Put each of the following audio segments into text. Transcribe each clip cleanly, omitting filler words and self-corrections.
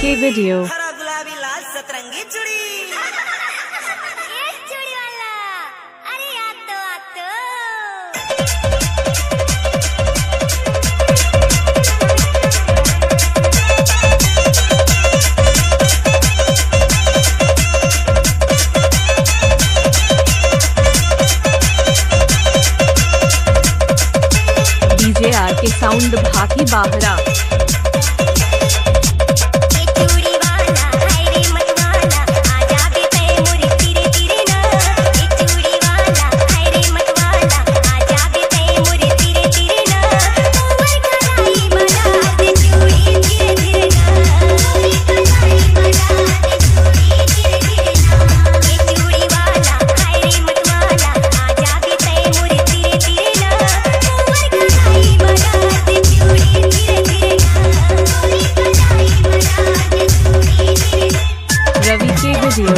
के वीडियो। हरा गुलाबी लाल सतरंगी चूड़ी चूड़ी वाला, अरे आतो आतो। डीजे आर के साउंड भाकी बाहरा। रवि के वीडियो।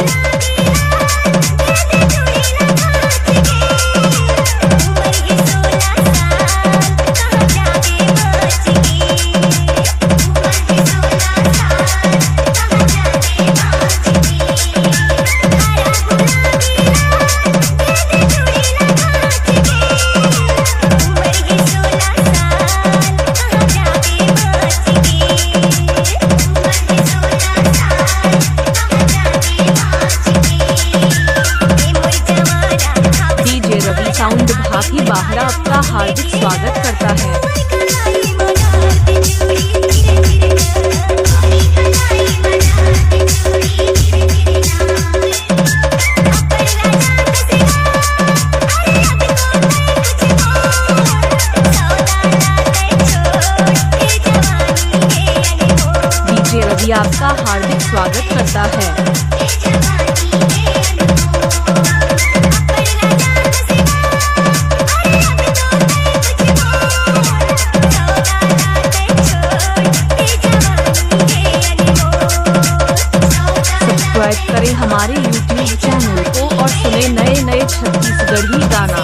साउंड भाकी बाहरा आपका हार्दिक स्वागत करता है। डीजे रवि आपका हार्दिक स्वागत करता है। सब्सक्राइब करें हमारे YouTube चैनल को और सुने नए नए छत्तीसगढ़ी गाना।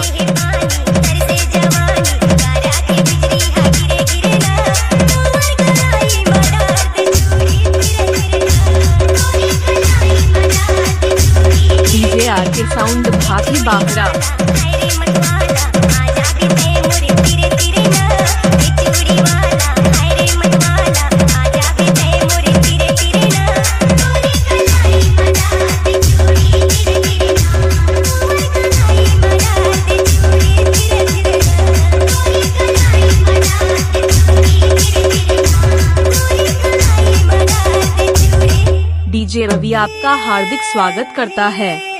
डीजे आर के साउंड भाकी बाहरा। डीजे रवि आपका हार्दिक स्वागत करता है।